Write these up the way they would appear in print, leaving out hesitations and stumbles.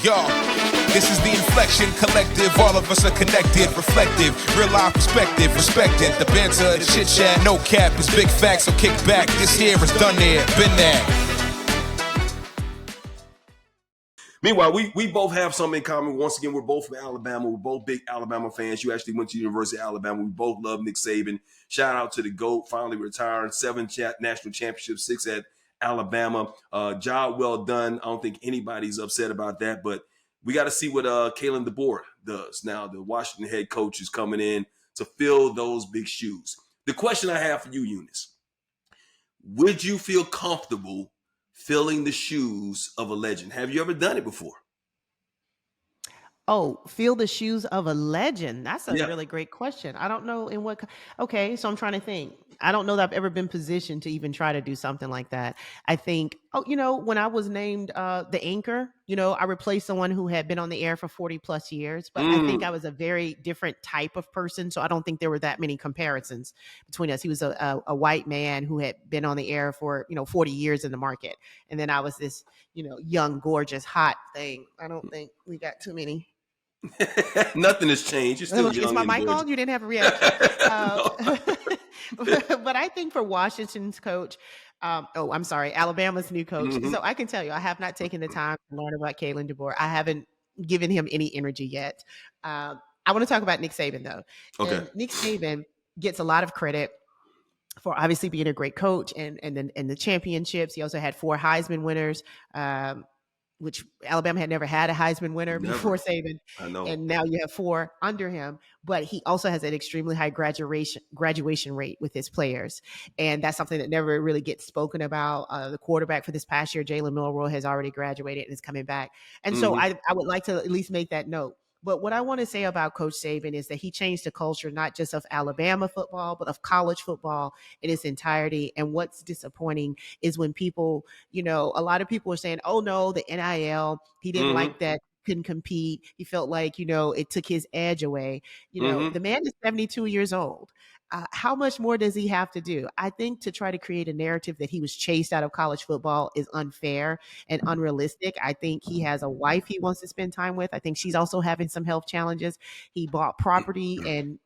Yo, this is the Inflection Collective. All of us are connected, reflective, real life perspective, respected. The banter, the chit chat, no cap, it's big facts, so kick back. This here is done there, been there. Meanwhile, we both have something in common. Once again, we're both from Alabama. We're both big Alabama fans. You actually went to the University of Alabama. We both love Nick Saban. Shout out to the GOAT, finally retiring. 7 national championships, 6 at Alabama. Job well done. I don't think anybody's upset about that, but we got to see what Kalen DeBoer does. Now, the Washington head coach is coming in to fill those big shoes. The question I have for you, Eunice, would you feel comfortable filling the shoes of a legend? Have you ever done it before? Oh, fill the shoes of a legend. That's a really great question. I don't know in what. Okay, so I'm trying to think. I don't know that I've ever been positioned to even try to do something like that. I think, when I was named the anchor, I replaced someone who had been on the air for 40 plus years, but I think I was a very different type of person. So I don't think there were that many comparisons between us. He was a white man who had been on the air for, 40 years in the market. And then I was this, young, gorgeous, hot thing. I don't think we got too many. Nothing has changed. You're still young. Is my mic on? You didn't have a reaction. But I think for Washington's coach, Alabama's new coach. So I can tell you, I have not taken the time to learn about Kalen DeBoer. I haven't given him any energy yet. I want to talk about Nick Saban, though. Okay. And Nick Saban gets a lot of credit for obviously being a great coach and the championships. He also had 4 Heisman winners, which Alabama had never had a Heisman winner before Saban. I know. And now you have 4 under him, but he also has an extremely high graduation rate with his players. And that's something that never really gets spoken about. The quarterback for this past year, Jalen Milroe, has already graduated and is coming back. And so I would like to at least make that note. But what I want to say about Coach Saban is that he changed the culture, not just of Alabama football, but of college football in its entirety. And what's disappointing is when people, a lot of people are saying, oh, no, the NIL, he didn't like that, couldn't compete. He felt like, it took his edge away. The man is 72 years old. How much more does he have to do? I think to try to create a narrative that he was chased out of college football is unfair and unrealistic. I think he has a wife he wants to spend time with. I think she's also having some health challenges. He bought property and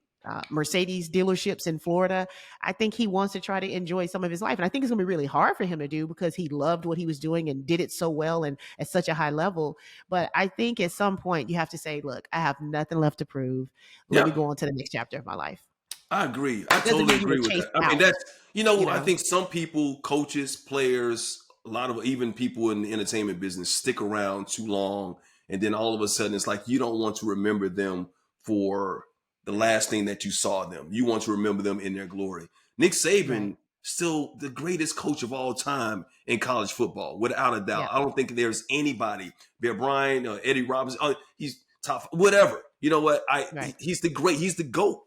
Mercedes dealerships in Florida. I think he wants to try to enjoy some of his life. And I think it's going to be really hard for him to do because he loved what he was doing and did it so well and at such a high level. But I think at some point you have to say, look, I have nothing left to prove. Let me go on to the next chapter of my life. I agree. I totally agree with that. I mean, that's, I think some people, coaches, players, a lot of even people in the entertainment business stick around too long. And then all of a sudden it's like, you don't want to remember them for the last thing that you saw them. You want to remember them in their glory. Nick Saban, still the greatest coach of all time in college football, without a doubt. I don't think there's anybody, Bear Bryant, Eddie Robinson, he's top, whatever. You know what? He's the GOAT.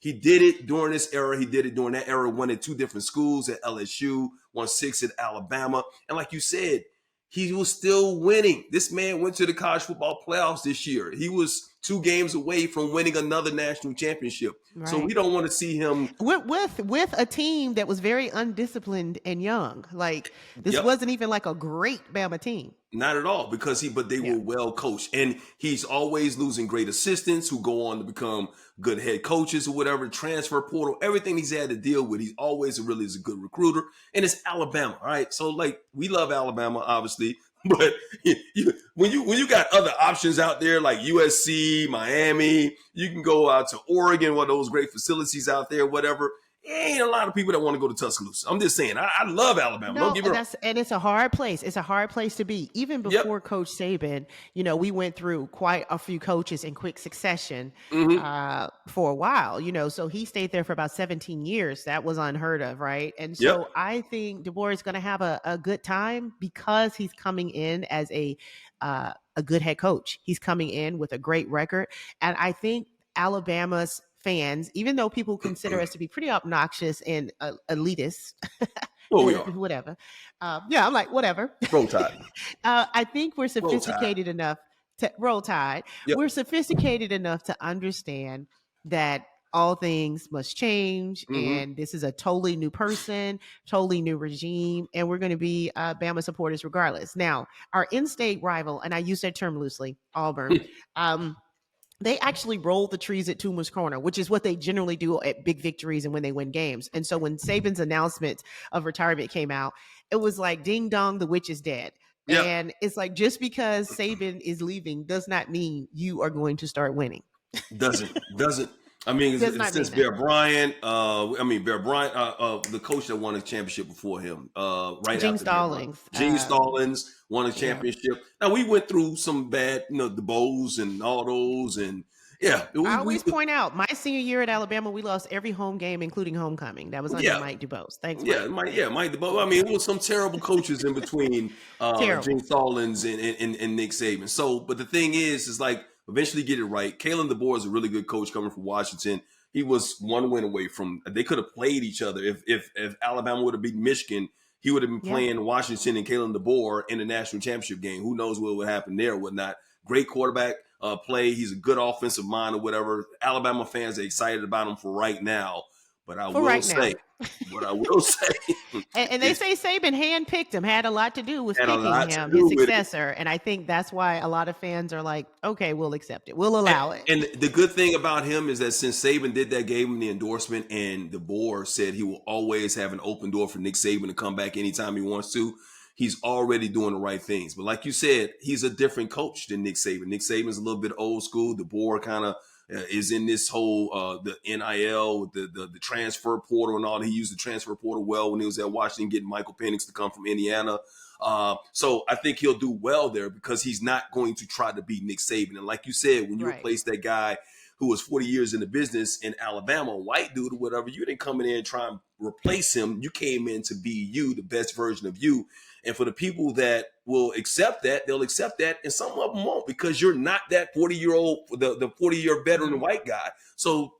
He did it during this era. He did it during that era, won at 2 different schools at LSU, won 6 at Alabama. And like you said, he was still winning. This man went to the college football playoffs this year. He was 2 games away from winning another national championship. Right. So we don't want to see him with a team that was very undisciplined and young. Like this wasn't even like a great Bama team. Not at all, but they were well coached. And he's always losing great assistants who go on to become good head coaches or whatever, transfer portal, everything he's had to deal with. He's always really is a good recruiter. And it's Alabama, all right? So we love Alabama, obviously. But when you got other options out there like USC, Miami, you can go out to Oregon, one of those great facilities out there, whatever. Ain't a lot of people that want to go to Tuscaloosa. I'm just saying, I love Alabama. Don't get me wrong. And it's a hard place. It's a hard place to be. Even before Coach Saban, we went through quite a few coaches in quick succession for a while, so he stayed there for about 17 years. That was unheard of, right? And so I think DeBoer is going to have a good time because he's coming in as a good head coach. He's coming in with a great record. And I think Alabama's fans, even though people consider us to be pretty obnoxious and elitist, well, we are. Whatever. I'm like, whatever. Roll Tide. I think we're sophisticated enough to roll Tide. Yep. We're sophisticated enough to understand that all things must change. Mm-hmm. And this is a totally new person, totally new regime. And we're going to be Bama supporters regardless. Now, our in-state rival, and I use that term loosely, Auburn, they actually rolled the trees at Toomer's Corner, which is what they generally do at big victories and when they win games. And so when Saban's announcement of retirement came out, it was like, ding dong, the witch is dead. Yep. And it's like, just because Saban is leaving does not mean you are going to start winning. Doesn't. I mean, since Bear Bryant, the coach that won a championship before him, Gene Stallings. Gene Stallings won a championship. Yeah. Now we went through some bad, the Bowls and all those, and I always point out my senior year at Alabama, we lost every home game, including homecoming. That was under Mike DuBose. Thanks, Mike. Mike DuBose. I mean, it was some terrible coaches in between Gene Stallings and Nick Saban. So, but the thing is like, eventually get it right. Kalen DeBoer is a really good coach coming from Washington. He was one win away from. They could have played each other. If Alabama would have beaten Michigan, he would have been playing Washington and Kalen DeBoer in the national championship game. Who knows what would happen there or whatnot. Great quarterback play. He's a good offensive mind or whatever. Alabama fans are excited about him for right now. But I will say, and they say Saban handpicked him, had a lot to do with picking him, his successor. And I think that's why a lot of fans are like, okay, we'll accept it. We'll allow it. And the good thing about him is that since Saban did that, gave him the endorsement, and DeBoer said he will always have an open door for Nick Saban to come back anytime he wants to, he's already doing the right things. But like you said, he's a different coach than Nick Saban. Nick Saban's a little bit old school. DeBoer kind of is in this whole the NIL, the transfer portal and all. He used the transfer portal well when he was at Washington, getting Michael Penix to come from Indiana. So I think he'll do well there because he's not going to try to beat Nick Saban. And like you said, when you replace that guy who was 40 years in the business in Alabama, white dude or whatever, you didn't come in there and try and replace him. You came in to be you, the best version of you. And for the people that will accept that, they'll accept that. And some of them won't, because you're not that 40-year-old, the 40-year veteran white guy. So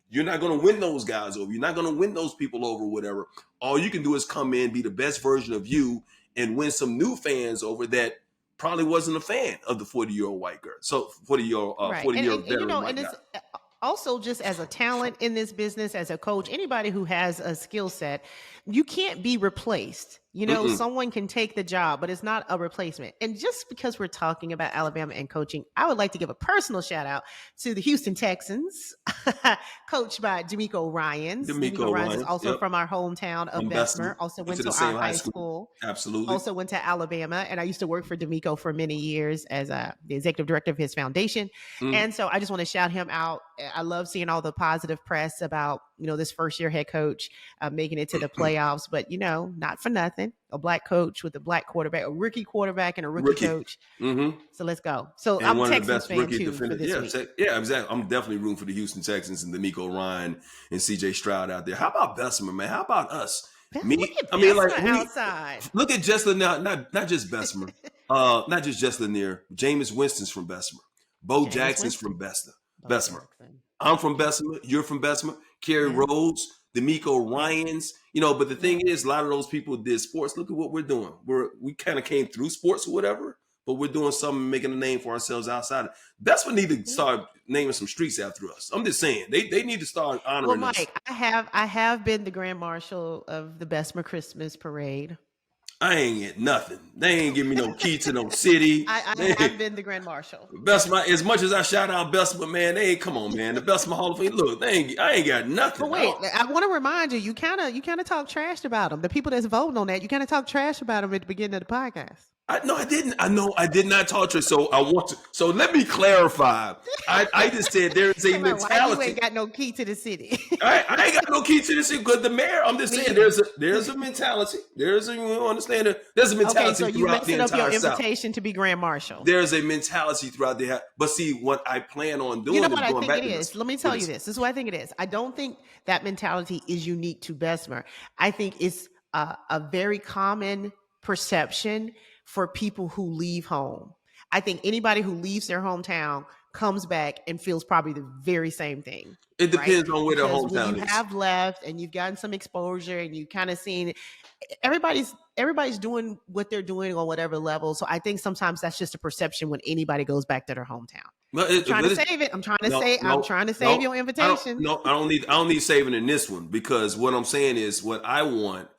you're not going to win those guys over. You're not going to win those people over, whatever. All you can do is come in, be the best version of you, and win some new fans over that probably wasn't a fan of the 40-year-old white girl. So 40-year veteran white guy. Also, just as a talent in this business, as a coach, anybody who has a skill set, you can't be replaced. Someone can take the job, but it's not a replacement. And just because we're talking about Alabama and coaching, I would like to give a personal shout out to the Houston Texans, coached by DeMeco Ryans. DeMeco Ryans is also from our hometown of Bessemer. Also went to our high school. Absolutely. Also went to Alabama. And I used to work for DeMeco for many years as the executive director of his foundation. And so I just want to shout him out. I love seeing all the positive press about, this first year head coach making it to the playoffs, but not for nothing. A black coach with a black quarterback, a rookie quarterback and a rookie coach. Mm-hmm. So let's go. So and I'm a Texans fan too for this week. Yeah, exactly. I'm definitely rooting for the Houston Texans and DeMeco Ryan and CJ Stroud out there. How about Bessemer, man? How about us? Outside. Look at just not just Bessemer, not just Lanier. Jameis Winston's from Bessemer. Bo Jackson's from Bessemer. I'm from Bessemer. You're from Bessemer. Kerry Rhodes, DeMeco Ryans. But the thing is, a lot of those people did sports. Look at what we're doing. We kind of came through sports or whatever, but we're doing something, making a name for ourselves outside. That's what need to start naming some streets after us. I'm just saying they need to start honoring us. Mike, I have been the grand marshal of the Bessemer Christmas parade. I ain't get nothing. They ain't give me no key to no city. I have been the grand marshal. Bessemer, as much as I shout out Bessemer, man, they ain't come on, man. The Bessemer Hall of Fame. Look, I ain't got nothing. But wait, I want to remind you, you kind of talk trash about them. The people that's voting on that, you kind of talk trash about them at the beginning of the podcast. No, I didn't. I did not talk to her. So I want to. So let me clarify. I just said there is a mentality. Why you ain't got no key to the city? I ain't got no key to the city because the mayor. I'm just saying there's a mentality. There's a mentality. Okay, so you messing up your invitation to be grand marshal. There's a mentality throughout the. But see, what I plan on doing. You know what I think it is. Let me tell you this. This is what I think it is. I don't think that mentality is unique to Bessemer. I think it's a very common perception for people who leave home. I think anybody who leaves their hometown comes back and feels probably the very same thing. It depends on where their hometown is. You have left and you've gotten some exposure and you've kind of seen everybody's doing what they're doing on whatever level. So I think sometimes that's just a perception when anybody goes back to their hometown. I'm trying to save it. I'm trying to save your invitation. I don't need saving in this one, because what I'm saying is what I want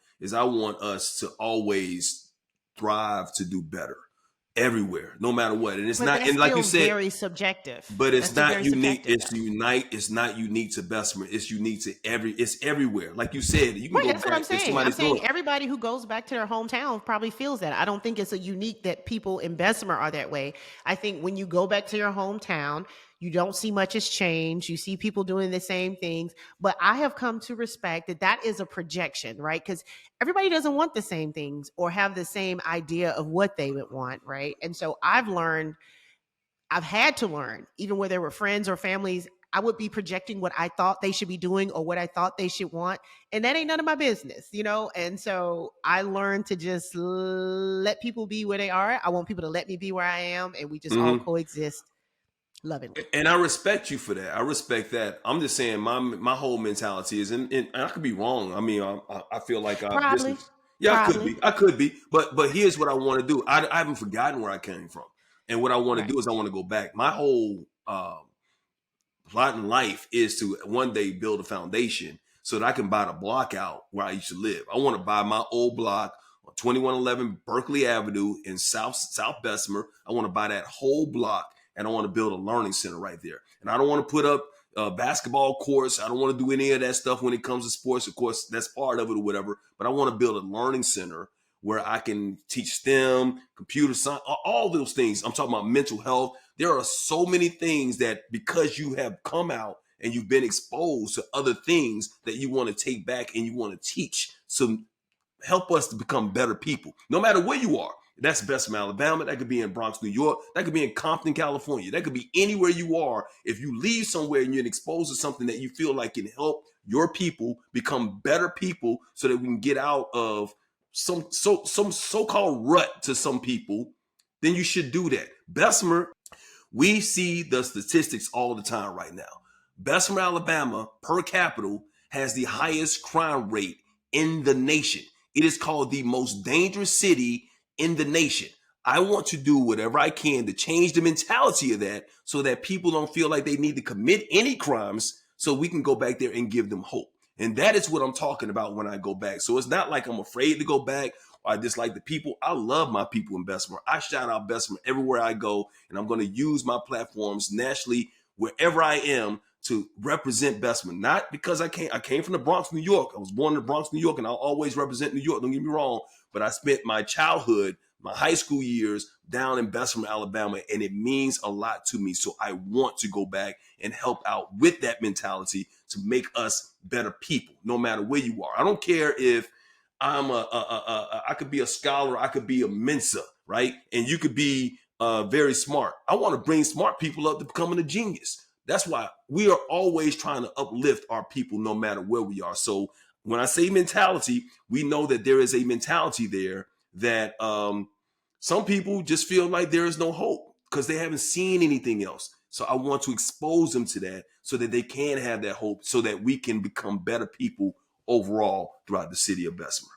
us to always thrive to do better everywhere, no matter what. And it's not, and like you said, very subjective. But it's not unique. It's not unique to Bessemer. It's unique to it's everywhere. Like you said, you can go that's back. What I'm saying. I'm saying everybody who goes back to their hometown probably feels that. I don't think it's a unique that people in Bessemer are that way. I think when you go back to your hometown, you don't see much has changed. You see people doing the same things. But I have come to respect that is a projection, right? Because everybody doesn't want the same things or have the same idea of what they would want, right? And so I've had to learn, even where there were friends or families, I would be projecting what I thought they should be doing or what I thought they should want. And that ain't none of my business, And so I learned to just let people be where they are. I want people to let me be where I am, and we just all coexist. Lovingly. And I respect you for that. I respect that. I'm just saying my whole mentality is, and I could be wrong. I mean, I feel like Probably. I could be. But here's what I want to do. I haven't forgotten where I came from. And what I want to do is I want to go back. My whole plot in life is to one day build a foundation so that I can buy the block out where I used to live. I want to buy my old block on 2111 Berkeley Avenue in South Bessemer. I want to buy that whole block, and I want to build a learning center right there. And I don't want to put up basketball courts. I don't want to do any of that stuff when it comes to sports. Of course, that's part of it or whatever. But I want to build a learning center where I can teach STEM, computer science, all those things. I'm talking about mental health. There are so many things that because you have come out and you've been exposed to other things that you want to take back and you want to teach. So help us to become better people, no matter where you are. That's Bessemer, Alabama. That could be in Bronx, New York. That could be in Compton, California. That could be anywhere you are. If you leave somewhere and you're exposed to something that you feel like can help your people become better people so that we can get out of some so-called rut to some people, then you should do that. Bessemer, we see the statistics all the time right now. Bessemer, Alabama, per capita, has the highest crime rate in the nation. It is called the most dangerous city in the nation. I want to do whatever I can to change the mentality of that so that people don't feel like they need to commit any crimes so we can go back there and give them hope. And that is what I'm talking about when I go back. So it's not like I'm afraid to go back or I dislike the people. I love my people in Bessemer. I shout out Bessemer everywhere I go, and I'm going to use my platforms nationally wherever I am to represent Bessemer. Not because I came from the Bronx, New York. I was born in the Bronx, New York, and I'll always represent New York. Don't get me wrong. But I spent my childhood, my high school years down in Bessemer, Alabama, and it means a lot to me. So I want to go back and help out with that mentality to make us better people, no matter where you are. I don't care if I'm I could be a scholar, I could be a Mensa, right? And you could be very smart. I want to bring smart people up to becoming a genius. That's why we are always trying to uplift our people, no matter where we are. So when I say mentality, we know that there is a mentality there that some people just feel like there is no hope because they haven't seen anything else. So I want to expose them to that so that they can have that hope so that we can become better people overall throughout the city of Bessemer.